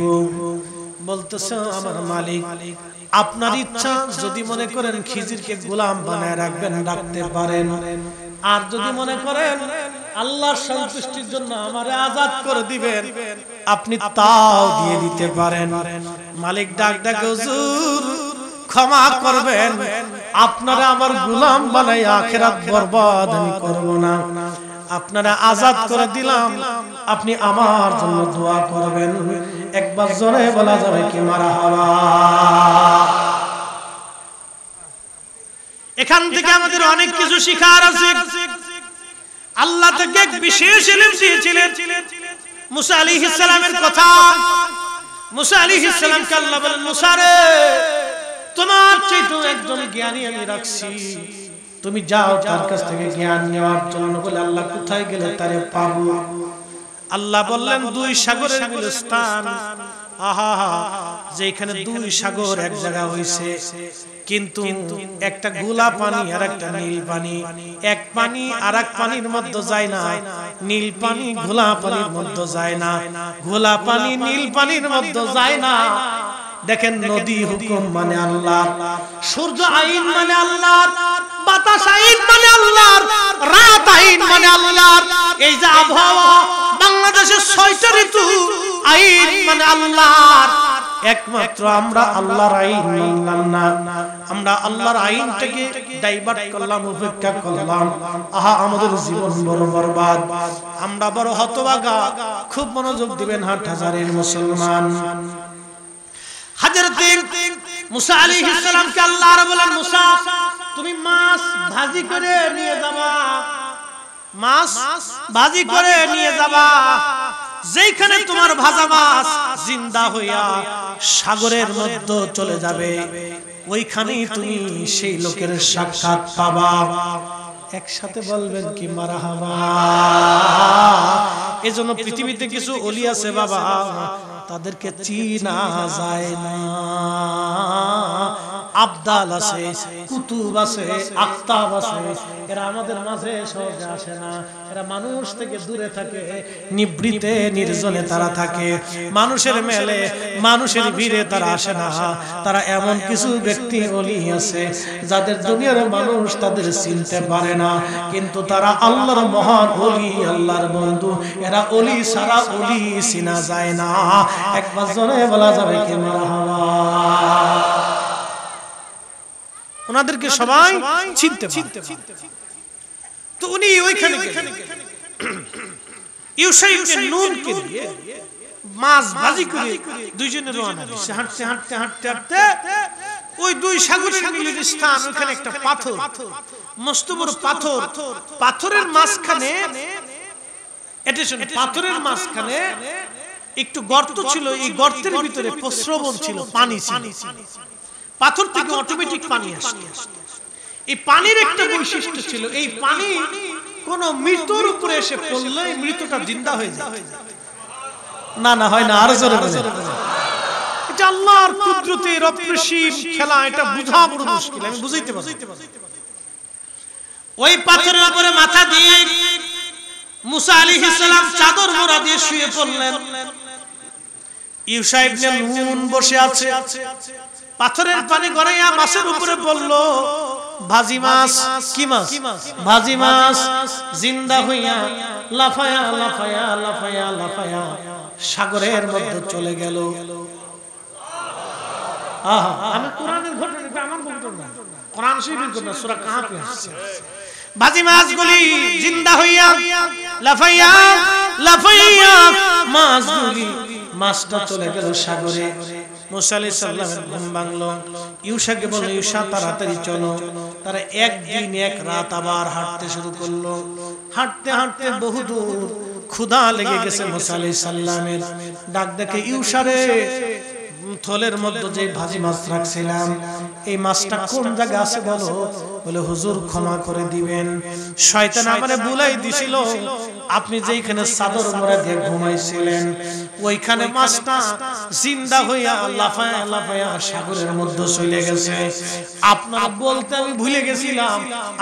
বলতেছে, আমার মালিক আপনার ইচ্ছা, যদি মনে করেন খিজিরকে গোলাম বানায় রাখবেন রাখতে পারেন, আর যদি মনে করেন আল্লাহর সন্তুষ্টির জন্য আমারে আজাদ করে দিবেন আপনি তাও দিয়ে দিতে পারেন। মালিক ডাক ডাক, হুজুর ক্ষমা করবেন, আপনারা আমার গোলাম বানাই আখিরাত বরবাদ আমি করব না, আপনারা আজাদ করে দিলাম, আপনি আমার জন্য দোয়া করবেন। একবার জোরে বলা যাবে কি মারহাবা? এখান থেকে আমাদের অনেক কিছু শিখার আছে। আল্লাহ তাকে এক বিশেষ ইলম দিয়েছিলেন। মুসা আলাইহিস সালামের কথা, মুসা আলাইহিস সালামকে আল্লাহ বলেন, মুসা রে, তোমার চাইতে একজন জ্ঞানী আমি রাখছি, তুমি যাও তার কাছ থেকে জ্ঞান নেওয়ার জন্য। বলে আল্লাহ কোথায় গেলে তারে পাবো? আল্লাহ বললেন, দুই সাগরের মিলস্থান আহা যেখানে দুই সাগর এক জায়গা হইছে, কিন্তু একটা গোলা পানি আর একটা নীল পানি, এক পানি আর এক পানির মধ্যে যায় না, নীল পানি গোলা পানির মধ্যে যায় না, গোলা পানি নীল পানির মধ্যে যায় না। দেখেন নদী হুকুম মানে আল্লাহ, সূর্য আইন মানে আল্লাহ, বাতাস আইন মানে আল্লাহ, রাত আইন মানে আল্লাহ। এই যে আবহাওয়া বাংলাদেশের 6টা ঋতু আইন মানে আল্লাহ। একমাত্র আমরা আল্লাহর আইন মানলাম না, আমরা আল্লাহর আইনটাকে ডাইভার্ট করলাম, উপেক্ষা করলাম। আহা আমাদের জীবন বড় বরবাদ, আমরা বড় হতভাগা। খুব মনোযোগ দিবেন হাটহাজারীর মুসলমান। হযরত মুসা আলাইহিস সালামকে আল্লাহ বলেন, মুসা তুমি মাছ ভাজি করে নিয়ে যাবা, মাছ ভাজি করে নিয়ে যাবা। যেখানে তোমার ভাজা মাছ জিন্দা হইয়া সাগরের মধ্যে চলে যাবে, ওইখানেই তুমি সেই লোকের সাক্ষাৎ পাবা। একসাথে বলবেন কি মারহাবা। এজন্য পৃথিবীতে কিছু ওলি আছে বাবা, তাদেরকে চিনা যায় না। আবদাল আছে, কুতুব আছে, আফতাব আছে, এরা আমাদের মাঝে সহজে আসে না। এরা মানুষ থেকে দূরে থাকে, নিবৃতে নির্জনে তারা থাকে, মানুষের মেলে মানুষের ভিড়ে তারা আসে না। তারা এমন কিছু ব্যক্তি ওলি আছে যাদের দুনিয়ার মানুষ তাদের চিনতে পারে না, কিন্তু তারা আল্লাহর মহান ওলি, আল্লাহর বন্ধু। এরা ওলি সারা ওলি চিনা যায় না। একবার জনে বলা যাবে কি মারহাবা। ওনাদেরকে সবাই চিনতে পারে। তো উনি ওইখানে ইউশা ইবনে নূনকে দিয়ে মাছ ভাজি করে দুইজনে রওনা দিয়েছে। হাঁটতে হাঁটতে হাঁটতে হাঁটতে ওই দুই সাগরের মিলিত স্থান, ওখানে একটা পাথর, মস্ত বড় পাথর, পাথরের মাঝখানে, পাথরের মাঝখানে একটু গর্ত ছিল। এই গর্তের ভিতরে প্রস্রবণ ছিল, পানি ছিল। পাথর থেকে অটোমেটিক পানি আসে। এই পানির একটা বৈশিষ্ট্য ছিল, এই পানি কোন মৃত্যুর উপরে এসে পড়লে মৃতটা জিন্দা হয়ে যায়। না না হয় না, আরো জোরে বলেন। এটা আল্লাহর কুদরতের অপরিসীম খেলা, এটা বোঝা বড় মুশকিল, আমি বুঝাইতে পারি। ওই পাথরের উপরে মাথা দিয়ে মুসা আলাইহিস সালাম চাদর মোড়া দিয়ে শুয়ে পড়লেন। ইউশা ইবনে নূন বসে আছে, পাথরের পানি গড়াইয়া মাছের উপরে পড়ল। ভাজি মাছ, কি মাছ? ভাজি মাছ জিন্দা হইয়া লাফায়া লাফায়া লাফায়া লাফায়া সাগরের মধ্যে চলে গেল। আহা, আমি কোরআনের ঘটনা, আমার ঘটনা, কোরআন শরীফের ঘটনা, সূরা কাহফে আসছে। ভাজি মাছগুলি জিন্দা হইয়া লাফাইয়া লাফাইয়া মাছগুলি, মাছটা চলে গেল সাগরে। মুসা আলাইহিস সালামের ঘুম ভাঙলো। ইউশাকে বলল, ইউশা তাড়াতাড়ি চলো। তারা একদিন এক রাত আবার হাঁটতে শুরু করলো। হাঁটতে হাঁটতে বহুদূর, ক্ষুধা লেগে গেছে মুসা আলাইহিস সালামের। ডাক দেখে, ইউশা রে, থলের মধ্যে যে ভাজি মাছ রাখছিলাম, এই মাছটা কোন জায়গায় আছে বলো। বলে, হুজুর ক্ষমা করে দিবেন, শয়তান আমারে ভুলাই দিছিল। আপনি যেখানে চাদর মোড়া দিয়ে ঘুমাইছিলেন, ওইখানে মাছটা জিন্দা হইয়া লাফায়া লাফায়া সাগরের মধ্যে চলে গেছে। আপনার বলতে আমি ভুলে গেছিলাম,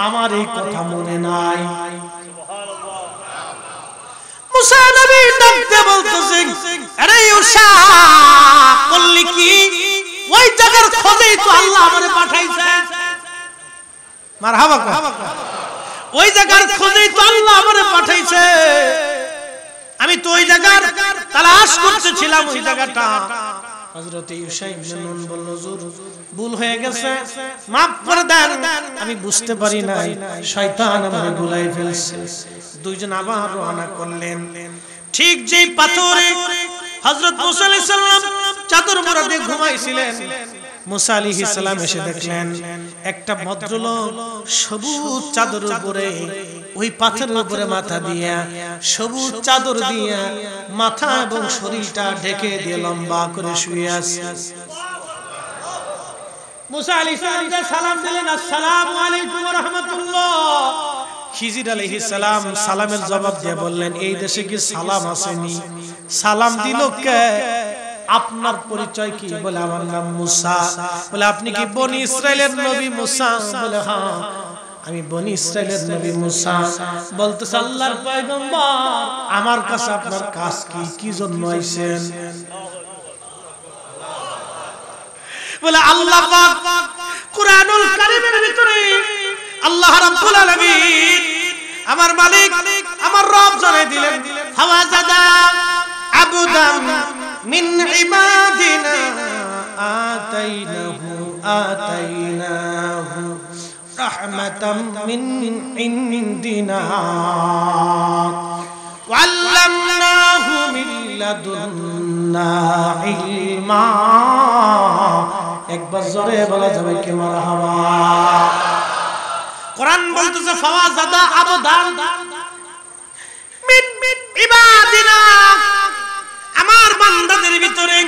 আমার এই কথা মনে নাই। মুসা নবী ডাকতে বলতেছেন, আরে ইউশা, বললি কি? ওই জায়গার খোঁজেই তো আল্লাহ আমারে পাঠাইছে। মারহাবা। ওই জায়গার খোঁজেই তো আল্লাহ আমারে পাঠাইছে। আমি তো ওই জায়গার তালাশ করতেছিলাম, ওই জায়গাটা। হযরত ইউশা ইবনে নূন বলল, হুজুর ভুল হয়ে গেছে, মাফ করে দেন, আমি বুঝতে পারি নাই, শয়তান আমারে ভুলাই ফেলছে। দুইজন আবার রওনা করলেন। ঠিক যেই পাথরে হযরত মুসা আলাইহিস সালাম চাদর মোড়া দিয়ে ঘুমাইছিলেন, মুসা আলাইহিস সালাম এসে দেখলেন একটা ভদ্রলোক সবুজ চাদর উপরে, ওই পাথরের উপরে মাথা দিয়া, সবুজ চাদর দিয়া মাথা এবং শরীরটা ঢেকে দিয়ে লম্বা করে শুয়ে আছে। মুসা আলাইহিস সালাম সালাম দিলেন, আসসালামু আলাইকুম ওয়া রাহমাতুল্লাহ। খিজির আলাইহিস সালাম সালামের জবাব দিয়ে বললেন, এই দেশে কি সালাম আসেনি? সালাম দিল কে? আপনার পরিচয় কি? বলে আমার নাম মুসা। বলে আপনি কি বনি ইসরাইলের নবী মুসা? বলে হ্যাঁ আমি বনি ইসরাইলের নবী মুসা। বলতেছে আল্লাহর পয়গম্বর আমার কাছে আপনার কাজ কি, কি জন্য আইছেন? বলে আল্লাহ পাক কুরআনুল কারীমের ভিতরে আল্লাহ রাব্বুল আলামিন আমার মালিক আমার রব জানাই দিলেন ফাওয়াজাদা আবদাম মিন ইবাদিনা আতাইনাহু রাহমাতাম মিন ইনদিনা ওয়াল্লামনাহু মিন লাদুন্না ইলমা। একবার জোরে বলা যাবে কি মারহাবা। কোরআন বলতেছে ফাওয়াজাদা আবদান মিন ইবাদিনা আমার বান্দাদের ভিতরে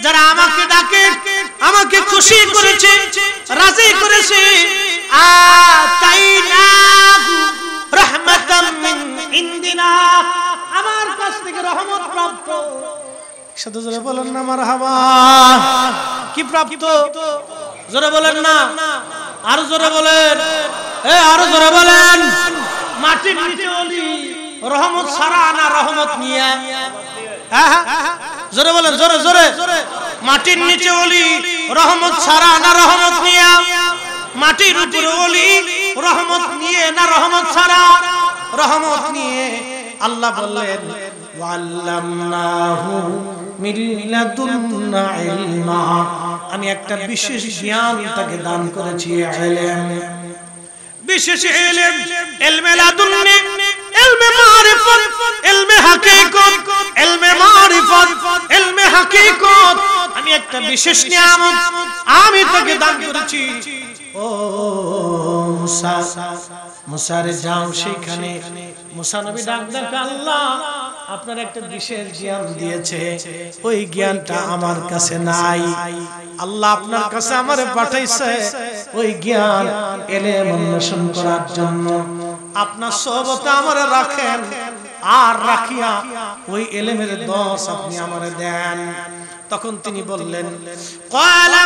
যারা আমাকে ডাকে, আমাকে খুশি করেছে, রাজি করেছে, আতাইনাহু রাহমাতাম মিন ইনদিনা আমার কাছ থেকে রহমত প্রাপ্ত। সাথে জোরে বলেন না মারহাবা। কি প্রাপ্ত? জোরে বলেন না, আরো জোরে বলেন, আরো জোরে বলেন। মাটির নিচে ওলি রহমত সারা না রহমত নিয়ে? জোরে বলেন, জোরে জোরে। মাটির নিচে ওলি রহমত সারা না রহমত নিয়ে? মাটির উপরে ওলি রহমত নিয়ে না রহমত সারা? রহমত নিয়ে। আল্লাহ বললেন ওয়াল্লামনাহু মিন লাদুন্না ইলমা আমি একটা বিশেষ জ্ঞান তাকে দান করেছি, ইলম, বিশেষ ইলম, ইলমে লাদুন্নি, ইলমে মারিফত, ইলমে হাকিকত, ইলমে মারিফত, ইলমে হাকিকত। আমি একটা বিশেষ নিয়ামত আমি তাকে দান করেছি। ও মুসা, মুসা রে যাও সেখানে। মুসা নবী ডাক দেন আল্লাহ আপনার একটা বিশেষ জ্ঞান দিয়েছে, ওই জ্ঞানটা আমার কাছে নাই। আল্লাহ আপনার কাছে আমারে পাঠাইছে ওই জ্ঞান ইলম অন্বেষণ করার জন্য। আপনার সোহবতে আমারে রাখেন, আর রাখিয়া ওই ইলমের দর্শ আপনি আমারে দেন। তখন তিনি বললেন ক্বালা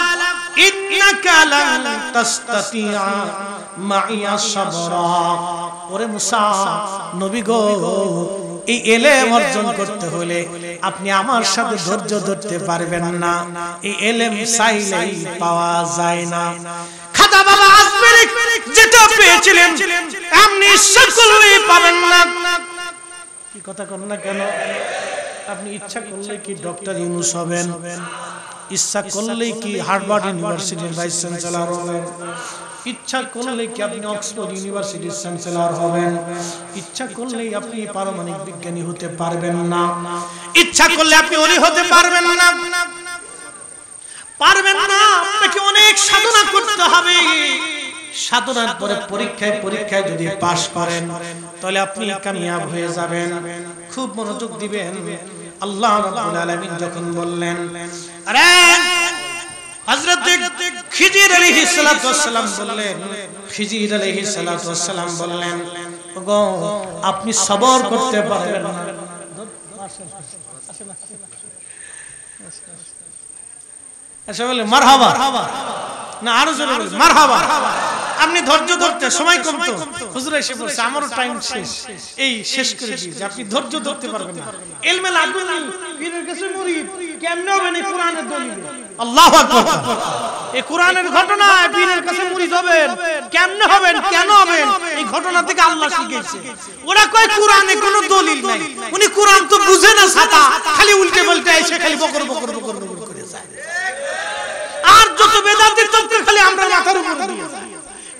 ইন্নাকা লান তাসতাতিআ মাইয়া সাবরা। ওরে মুসা নবী গো, এই ইলম অর্জন করতে হলে আপনি আমার সাথে ধৈর্য ধরতে পারবেন না। এই ইলম চাইলেই পাওয়া যায় না। খাজা বাবা আজমেরি যেটা পেয়েছিলেন আপনি ইচ্ছা করলেই পাবেন না। কি কথা কন না কেন? আপনি ইচ্ছা করলে কি ডক্টর ইউনুস হবেন? ইচ্ছা করলে কি হার্ভার্ড ইউনিভার্সিটির ভাইস চ্যান্সেলর হবেন? ইচ্ছা করলে কি আপনি অক্সফোর্ড ইউনিভার্সিটির চ্যান্সেলর হবেন? ইচ্ছা করলে আপনি পারমাণবিক বিজ্ঞানী হতে পারবেন না। ইচ্ছা করলে আপনি ওলি হতে পারবেন না, পারবেন না। আপনাকে অনেক সাধনা করতে হবে। সাধনার পরে পরীক্ষায় যদি পাশ করেন তাহলে আপনি কামিয়াব হয়ে যাবেন। খুব মনোযোগ দিবেন। আল্লাহ রাব্বুল আলামিন যখন বললেন, আরে হযরত খিজির আলাইহিস সালাতু ওয়াস সালাম বললেন, খিজির আলাইহিস সালাতু ওয়াস সালাম বললেন ওগো আপনি সবর করতে পারবেন না। আচ্ছা বলে মারহাবা না, আরো জোরে বলে মারহাবা। আপনি ধৈর্য ধরতে সময় কম তো, হুজুর এসে বলছে আমারও টাইম শেষ, এই শেষ করে দিয়েছি। আপনি ধৈর্য ধরতে পারবেন না। ইলমে লাদুনি পীরের কাছে মুরিদ কেমনে হবেন? এই কোরআনের দলিল। আল্লাহু আকবার। এই কোরআনের ঘটনা পীরের কাছে মুরিদ হবেন কেমনে হবেন, কেন হবেন? এই ঘটনা থেকে আল্লাহ শিখিয়েছে। ওরা কয় কোরআনে কোনো দলিল নাই। উনি কোরআন তো বুঝে না, ছাতা খালি উল্টে পাল্টে এসে খালি বকর বকর বকর বকর করে যায়। আর যত বেদাতের তত্ত্ব খালি আমরা মাথার উপর দিয়ে যাই।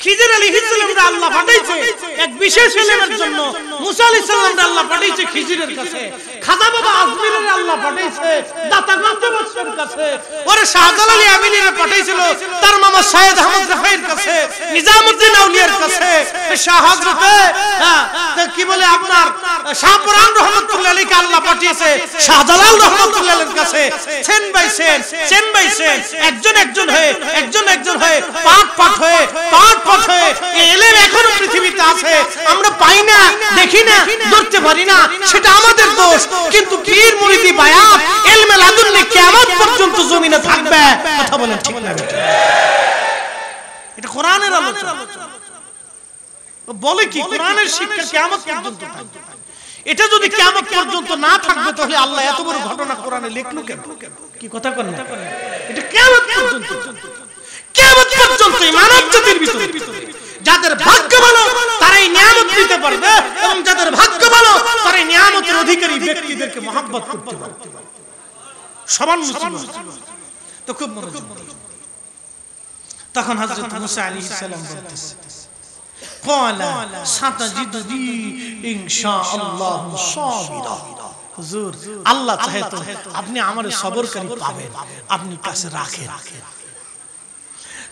খিজির আলাইহিস সালামকে আল্লাহ পাঠাইছে এক বিশেষ ইলমের জন্য। মুসা আলাইহিস সালামকে আল্লাহ পাঠাইছে খিজিরের কাছে। খাজা বাবা আজমিরের আল্লাহ পাঠাইছে দাতা গন্তব্যের কাছে। ওরে শাহজালাল আমিনের পাঠাইছিল তার মামা সাইয়েদ আহমদ রাফাইর কাছে, নিজামউদ্দিন আউলিয়ার কাছে, শাহ হযরতে কি বলে আপনার শাহপুরান রহমাতুল্লাহ আলাইহি আল্লাহ পাঠিয়েছে শাহজালাল রহমাতুল্লাহ আলাইহির কাছে। চেন বাই চেন একজন একজন হয়ে পাঠ হয়ে এই ইলম এখনো পৃথিবীতে পৃথিবীতে আছে আমরা পাই না, দেখি না, ধরতে পারি না, সেটা আমাদের দোষ। কিন্তু পীর মুরিদি বায়াত ইলমে লাদুন্নি কিয়ামত পর্যন্ত জমিনে থাকবে। কথা বলেন ঠিক না? এটা কোরআনের আলোচনা। বলে কি কোরআনের শিক্ষা কিয়ামত পর্যন্ত থাকবে। এটা যদি কিয়ামত পর্যন্ত না থাকবে তাহলে আল্লাহ এত বড় ঘটনা কোরআনে লিখলো কেন? কি কথা কন না? এটা কিয়ামত পর্যন্ত, কিয়ামত পর্যন্ত মানব জাতির ভিতরে যাদের ভাগ্য ভালো তারাই নিয়ামত দিতে পারবে, এবং যাদের ভাগ্য ভালো তারাই নিয়ামতের অধিকারী ব্যক্তিদেরকে মহব্বত করতে পারবে। সমান মুসলমান তো খুব মনোযোগ। তখন হযরত মুসা আলাইহিস সালাম বলতেছে, ক্বালা সাতাজিদুনি ইনশাআল্লাহু সাবিরা। হুজুর আল্লাহ চাহে তো আপনি আমারে সবরকারী পাবেন, আপনি কাছে রাখেন।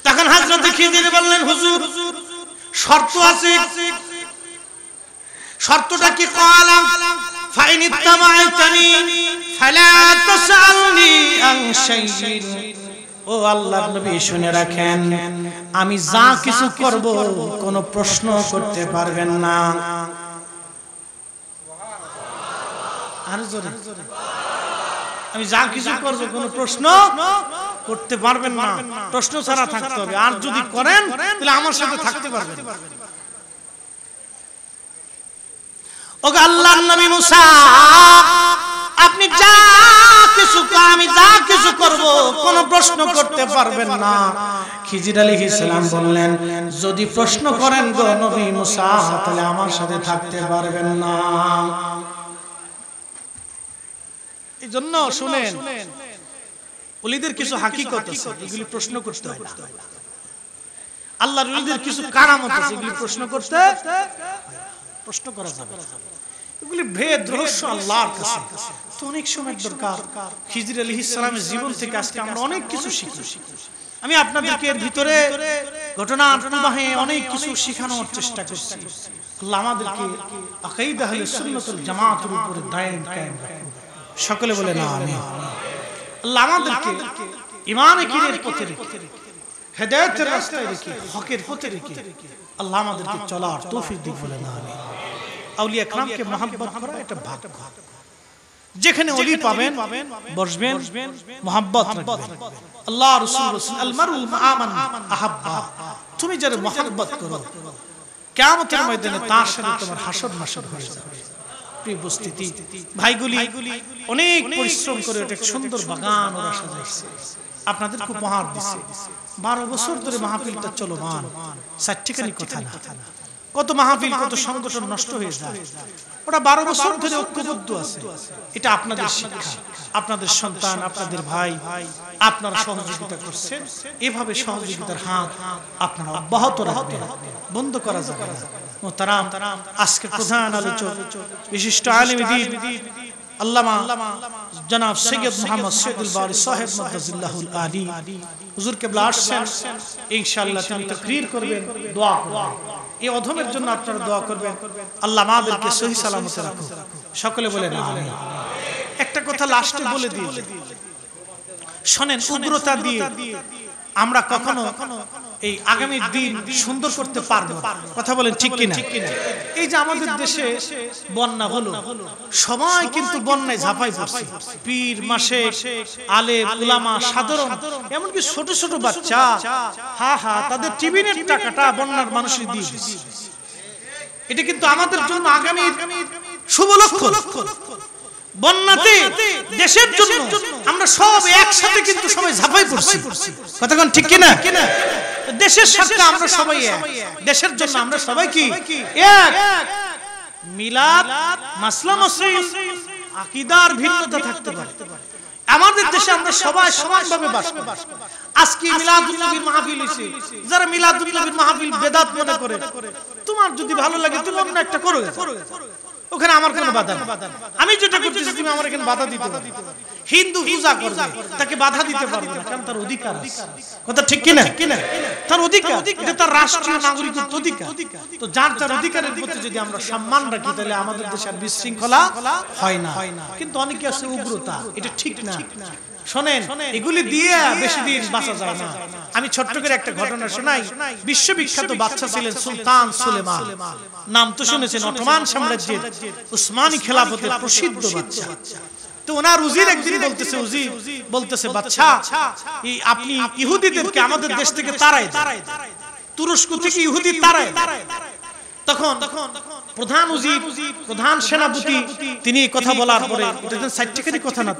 তখন হযরত খিজির বললেন, হুজুর শর্ত আছে। শর্তটা কি? ক্বালা ফাইন ইত্তাবা'তানি ফালা তাসআলনি আন শাইইন। ও আল্লাহর নবী শুনে রাখেন, আমি যা কিছু করব কোনো প্রশ্ন করতে পারবেন না। আর জোরে, আমি যা কিছু করব কোনো প্রশ্ন করতে পারবেন না, প্রশ্ন ছাড়া থাকতে হবে। আর যদি করেন তাহলে আমার সাথে থাকতে পারবেন। ওগো আল্লাহর নবী মুসা, আপনি যা কিছু, আমি যা কিছু করব কোনো প্রশ্ন করতে পারবেন না। খিজির আলাইহিস সালাম বললেন, যদি প্রশ্ন করেন গো নবী মুসা তাহলে আমার সাথে থাকতে পারবেন না। এই জন্য শুনেন, ওলিদের কিছু হাকিকত আছে, এগুলি প্রশ্ন করতে হয় না। আল্লাহর ওলিদের কিছু কারামত আছে, এগুলি প্রশ্ন করা যাবে না। এগুলি ভেদ রহস্য আল্লাহর কাছে, তো অনেক সময় দরকার। খিজির আলাইহিস সালামের জীবন থেকে আজকে আমরা অনেক কিছু শিখি। আমি আপনাদেরকে এর ভিতরে ঘটনার প্রবাহে অনেক কিছু শেখানোর চেষ্টা করছি। আল্লাহ আমাদেরকে আকীদা আহলে সুন্নাত ওয়াল জামাতের উপরে দায়েম কায়েম রাখুন। সকলে বলে না আমিন। আল্লাহ আমাদেরকে ঈমান ইয়াকিনের পথে রেখে, হেদায়েতের রাস্তায় রেখে, হকের পথে রেখে আল্লাহ আমাদেরকে চলার তৌফিক দিন। বলে না আমিন। আউলিয়া کرامকে মহব্বত করা এটা ভাগ্য। যেখানে ওলি পাবেন বসবেন, মহব্বত রাখবেন। আল্লাহ রাসূল আল মারউল মাআমান আহাব্বা, তুমি যারা মহব্বত করো কিয়ামতের ময়দানে তার সাথে তোমার হাসর নাসর হয়ে যাবে। প্রিয় উপস্থিতি, ভাইগুলি অনেক পরিশ্রম করে একটা সুন্দর বাগান ওরা সাজাইছে, আপনাদেরকে উপহার দিছে। 12 বছর ধরে মাহফিলটা চলমান, সাচ্চিকানি কথা না। কত মাহফিল, কত সংগঠন নষ্ট হয়ে যায়। ওরা 12 বছর ধরে ঐক্যবদ্ধ আছে। এটা আপনাদের শিক্ষা, আপনাদের সন্তান, আপনাদের ভাই, আপনারা সহযোগিতা করছেন। এভাবে সহযোগিতার হাত আপনারা অব্যাহত রাখবেন, বন্ধ করা যাবে না। মোহতারাম, আজকের প্রধান আলোচক বিশিষ্ট আলেম দ্বীন আল্লামা জনাব সৈয়দ মোহাম্মদ সৈয়দুল বারি সাহেব মাদ্দাজিল্লাহুল আলী হুজুর কেবলা আসছেন। ইনশাআল্লাহ তিনি তাকরীর করবেন, দোয়া করবেন। এই অধমের জন্য আপনারা দোয়া করবেন, আল্লাহ আমাদেরকে সহি সালামতে রাখুন। সকলে বলেন আমিন। একটা কথা লাস্টে বলে দিই, শুনেন, উগ্রতা দিয়ে আমরা কখনো এই আগামী দিন সুন্দর করতে পারবো? কথা বলেন ঠিক কিনা? এই যে আমাদের দেশে বন্যা হলো, সবাই কিন্তু বন্যায় ঝাঁপাই পড়ছে। পীর, মাশেখ, আলেম, উলামা, সাধারণ, এমনকি ছোট ছোট বাচ্চা, তাদের টিফিনের টাকাটা বন্যার মানুষই দিয়ে দিচ্ছে। এটা কিন্তু আমাদের জন্য আগামীর শুভ লক্ষণ। বন্যাতে দেশের জন্য আমরা সব একসাথে কিন্তু সবাই ঝাঁপাই পড়ছি। কথা কোন ঠিক কিনা? দেশের স্বার্থে আমরা সবাই এক, দেশের জন্য আমরা সবাই কি এক। মিলাদ, মাসলা মাসিল, আকীদার ভিন্নতা থাকতে পারে, আমাদের দেশে আমরা সবাই সমানভাবে বাস করি। আজকে মিলাদুন নবীর মাহফিল হইছে, যারা মিলাদুন নবীর মাহফিল বেদাত মনে করে, তোমার যদি ভালো লাগে তুমি অন্য একটা করো, ওখানে আমার কোনো বাধা নেই। আমি যেটা করতেছি তুমি আমার এখানে বাধা দিতে পারো। হিন্দু পূজা করবে, তাকে বাধা দিতে পারবে না, কারণ তার অধিকার আছে। কথা ঠিক কিনা? তার অধিকার, এটা তার রাষ্ট্রীয় নাগরিকত্ব অধিকার। তো যার যার অধিকারের প্রতি যদি আমরা সম্মান রাখি, তাহলে আমাদের দেশে আর বিশৃঙ্খলা হয় না। কিন্তু অনেকে আছে উগ্রতা, এটা ঠিক না। শোনেন, এগুলি দিয়ে বেশি দিন বাঁচা যায় না। আমি ছোট্ট করে একটা ঘটনা শোনাই। বিশ্ববিখ্যাত বাদশা ছিলেন সুলতান সুলেমান। নাম তো শুনেছেন, অটোমান সাম্রাজ্যের উসমানী খেলাফতের প্রসিদ্ধ বাদশা। তো ওনার উজির একদিন বলতেছে বাদশা, আপনি ইহুদিদেরকে আমাদের দেশ থেকে তাড়ায় দেন, তুরস্ক থেকে ইহুদি তাড়ায়। তখন প্রধান উজির, প্রধান সেনাপতি, তিনি কথা বলার পরে, সাইট্রিকারি কথা না,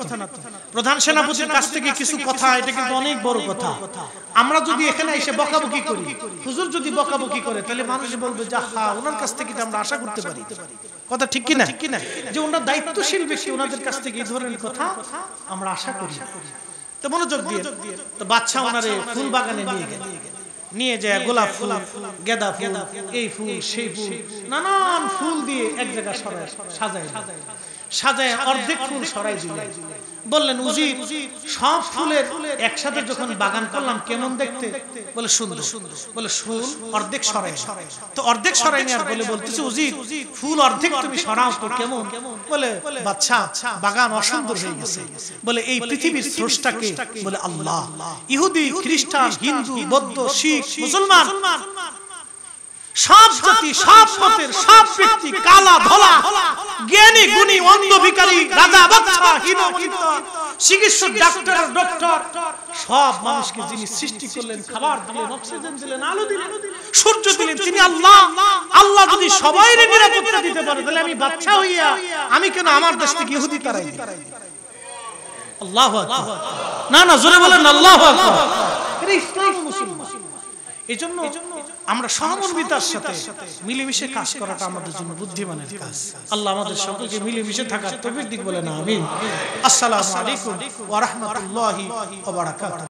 প্রধান সেনাপতির কাছ থেকে কিছু কথা, এটা কিন্তু অনেক বড় কথা। আমরা যদি এখানে এসে বকাবকি করি, হুজুর যদি বকাবকি করে, তাহলে মানুষ বলবে যে হ্যাঁ, ওনার কাছ থেকে আমরা আশা করতে পারি। কথা ঠিক কিনা? যে ওনার দায়িত্বশীল ব্যক্তি, ওনাদের কাছ থেকে এই ধরনের কথা আমরা আশা করি। তো মনোযোগ দিয়ে, তো বাদশা ওনারে ফুল বাগানে নিয়ে যায়, গোলাপ ফুল, গেঁদা ফুল, এই ফুল সেই ফুল, নানান ফুল দিয়ে এক জায়গায় সাজায় অর্ধেক ফুল সরাই দিলেন। বললেন, উজির, সব ফুলের একসাথে যখন বাগান করলাম কেমন দেখতে? বলে সুন্দর। বলে ফুল অর্ধেক সরাই। তো অর্ধেক সরাই নেওয়ার বলে বলতেছে, উজির, ফুল অর্ধেক তুমি সরাও তো কেমন? বলে, বাদশা, বাগান অসুন্দর হয়ে গেছে। বলে, এই পৃথিবীর স্রষ্টাকে? বলে, আল্লাহ। ইহুদি, খ্রিস্টান, হিন্দু, বৌদ্ধ, শিখ, মুসলমান, সব জাতি, সব মতের, সব ব্যক্তি, কালা ধলা, জ্ঞানী গুণী, অন্ধ ভিখারি, রাজা বাদশা, হীন চিকিৎসক, ডাক্তার, সব মানুষকে যিনি সৃষ্টি করলেন, খাবার দিলেন, অক্সিজেন দিলেন, আলো দিলেন, সূর্য দিলেন, তিনি আল্লাহ। আল্লাহ যদি সবাই নিরাপত্তা দিতে পারে, তাহলে আমি বাদশা হইয়া আমি কেন আমার দেশ থেকে ইহুদি তাড়াই দিই? আল্লাহু আকবার। না, জোরে বলেন আল্লাহু আকবার। এটা ইসলাম ও মুসলমান। এজন্য আমরা সহমর্মিতার সাথে মিলেমিশে কাজ করাটা আমাদের জন্য বুদ্ধিমানের কাজ। আল্লাহ আমাদের সকলকে মিলেমিশে থাকার তৌফিক দিক বলেন আমিন। আসসালামু আলাইকুম ওয়া রাহমাতুল্লাহি ওয়া বারাকাতুহু।